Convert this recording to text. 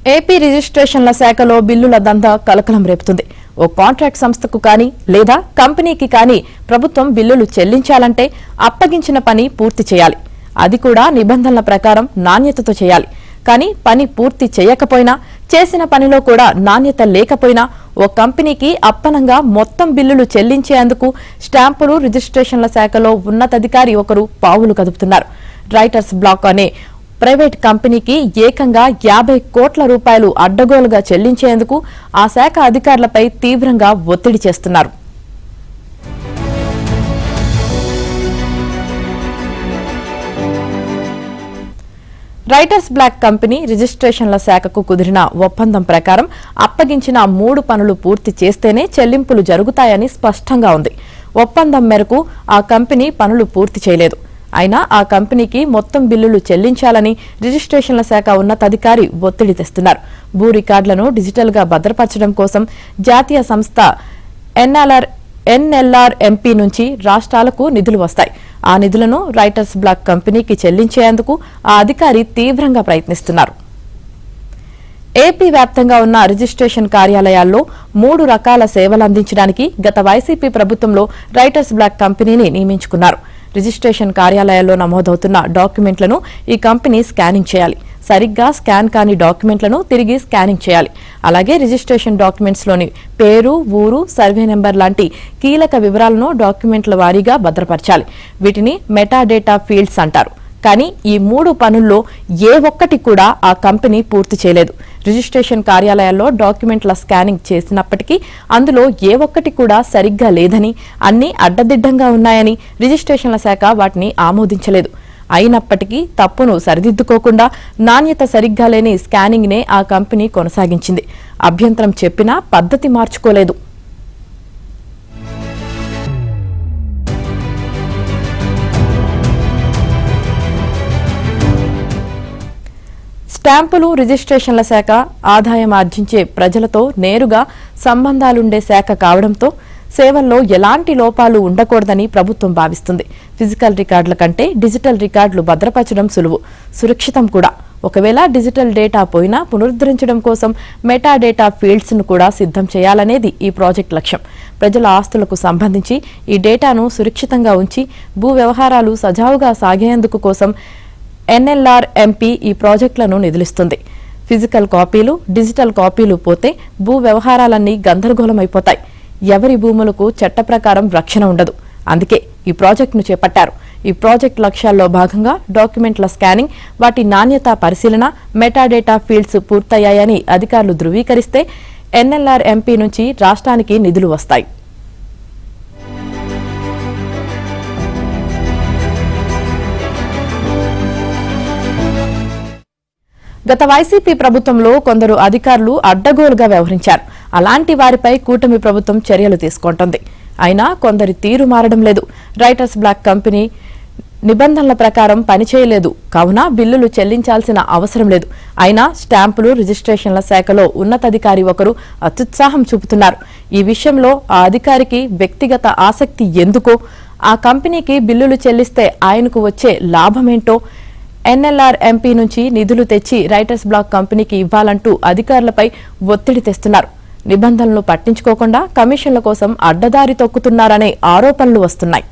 AP రిజిస్ట్రేషన్ల శాఖలో బిల్లుల దందా కలకలం రేపుతుంది. ఓ కాంట్రాక్ట్ సంస్థకు కానీ లేదా కంపెనీకి కానీ ప్రభుత్వం బిల్లులు చెల్లించాలంటే అప్పగించిన పని పూర్తి చేయాలి. అది కూడా నిబంధనల ప్రకారం నాణ్యతతో చేయాలి. కానీ పని పూర్తి చేయకపోయినా, చేసిన పనిలో కూడా నాణ్యత లేకపోయినా ఓ కంపెనీకి అప్పనంగా మొత్తం బిల్లులు చెల్లించేందుకు స్టాంపులు రిజిస్ట్రేషన్ల శాఖలో ఉన్నతాధికారి ఒకరు పావులు కదుపుతున్నారు. రైటర్స్ బ్లాక్ అనే ప్రైవేట్ కంపెనీకి ఏకంగా 50 కోట్ల రూపాయలు అడ్డగోలుగా చెల్లించేందుకు ఆ శాఖ అధికారులపై తీవ్రంగా ఒత్తిడి చేస్తున్నారు. రైటర్స్ బ్లాక్ కంపెనీ రిజిస్ట్రేషన్ల శాఖకు కుదిరిన ఒప్పందం ప్రకారం అప్పగించిన 3 పనులు పూర్తి చేస్తేనే చెల్లింపులు జరుగుతాయని స్పష్టంగా ఉంది. ఒప్పందం మేరకు ఆ కంపెనీ పనులు పూర్తి చేయలేదు. అయినా ఆ కంపెనీకి మొత్తం బిల్లులు చెల్లించాలని రిజిస్ట్రేషన్ల శాఖ ఉన్నతాధికారి ఒత్తిడి తెస్తున్నారు. భూ రికార్డులను డిజిటల్ గా భద్రపరచడం కోసం జాతీయ సంస్థ ఎన్ఎల్ఆర్ఎంపీ నుంచి రాష్ట్రాలకు నిధులు వస్తాయి. ఆ నిధులను రైటర్స్ బ్లాక్ కంపెనీకి చెల్లించేందుకు ఆ అధికారి తీవ్రంగా ప్రయత్నిస్తున్నారు. ఏపీ వ్యాప్తంగా ఉన్న రిజిస్ట్రేషన్ కార్యాలయాల్లో 3 రకాల సేవలు అందించడానికి గత వైసీపీ ప్రభుత్వంలో రైటర్స్ బ్లాక్ కంపెనీని నియమించుకున్నారు. రిజిస్ట్రేషన్ కార్యాలయాల్లో నమోదవుతున్న డాక్యుమెంట్లను ఈ కంపెనీ స్కానింగ్ చేయాలి. సరిగ్గా స్కాన్ కాని డాక్యుమెంట్లను తిరిగి స్కానింగ్ చేయాలి. అలాగే రిజిస్ట్రేషన్ డాక్యుమెంట్స్లోని పేరు, ఊరు, సర్వే నెంబర్ లాంటి కీలక వివరాలను డాక్యుమెంట్ల వారీగా భద్రపరచాలి. వీటిని మెటాడేటా ఫీల్డ్స్ అంటారు. కానీ ఈ 3 పనుల్లో ఏ ఒక్కటి కూడా ఆ కంపెనీ పూర్తి చేయలేదు. రిజిస్ట్రేషన్ కార్యాలయాల్లో డాక్యుమెంట్ల స్కానింగ్ చేసినప్పటికీ అందులో ఏ ఒక్కటి కూడా సరిగ్గా లేదని, అన్ని అడ్డదిడ్డంగా ఉన్నాయని రిజిస్ట్రేషన్ల శాఖ వాటిని ఆమోదించలేదు. అయినప్పటికీ తప్పును సరిదిద్దుకోకుండా నాణ్యత సరిగ్గా లేని స్కానింగ్ నే ఆ కంపెనీ కొనసాగించింది. అభ్యంతరం చెప్పినా పద్ధతి మార్చుకోలేదు. స్టాంపులు రిజిస్ట్రేషన్ల శాఖ ఆదాయం ఆర్జించే ప్రజలతో నేరుగా సంబంధాలుండే శాఖ కావడంతో సేవల్లో ఎలాంటి లోపాలు ఉండకూడదని ప్రభుత్వం భావిస్తుంది. ఫిజికల్ రికార్డుల కంటే డిజిటల్ రికార్డులు భద్రపరచడం సులువు, సురక్షితం కూడా. ఒకవేళ డిజిటల్ డేటా పోయినా పునరుద్ధరించడం కోసం మెటాడేటా ఫీల్డ్స్ ను కూడా సిద్ధం చేయాలనేది ఈ ప్రాజెక్ట్ లక్ష్యం. ప్రజల ఆస్తులకు సంబంధించి ఈ డేటాను సురక్షితంగా ఉంచి భూ వ్యవహారాలు సజావుగా సాగేందుకు కోసం ఎన్ఎల్ఆర్ఎంపీ ఈ ప్రాజెక్టులను నిధులిస్తుంది. ఫిజికల్ కాపీలు, డిజిటల్ కాపీలు పోతే భూ వ్యవహారాలన్నీ గందరగోళమైపోతాయి. ఎవరి భూములకు చట్ట ప్రకారం రక్షణ ఉండదు. అందుకే ఈ ప్రాజెక్టును చేపట్టారు. ఈ ప్రాజెక్టు లక్ష్యాల్లో భాగంగా డాక్యుమెంట్ల స్కానింగ్, వాటి నాణ్యత పరిశీలన, మెటాడేటా ఫీల్డ్స్ పూర్తయ్యాయని అధికారులు ధృవీకరిస్తే ఎన్ఎల్ఆర్ఎంపీ నుంచి రాష్ట్రానికి నిధులు వస్తాయి. గత వైసీపీ ప్రభుత్వంలో కొందరు అధికారులు అడ్డగోలుగా వ్యవహరించారు. అలాంటి వారిపై కూటమి ప్రభుత్వం చర్యలు తీసుకుంటోంది. అయినా కొందరి తీరు మారడం లేదు. రైటర్స్ బ్లాక్ కంపెనీ నిబంధనల ప్రకారం పనిచేయలేదు కావున బిల్లులు చెల్లించాల్సిన అవసరం లేదు. అయినా స్టాంపులు రిజిస్ట్రేషన్ల శాఖలో ఉన్నతాధికారి ఒకరు అత్యుత్సాహం చూపుతున్నారు. ఈ విషయంలో ఆ అధికారికి వ్యక్తిగత ఆసక్తి ఎందుకో, ఆ కంపెనీకి బిల్లులు చెల్లిస్తే ఆయనకు వచ్చే లాభమేంటో, ఎన్ఎల్ఆర్ఎంపీ నుంచి నిధులు తెచ్చి రైటర్స్ బ్లాక్ కంపెనీకి ఇవ్వాలంటూ అధికారులపై ఒత్తిడి తెస్తున్నారు. నిబంధనలు పట్టించుకోకుండా కమిషన్ల కోసం అడ్డదారి తొక్కుతున్నారనే ఆరోపణలు వస్తున్నాయి.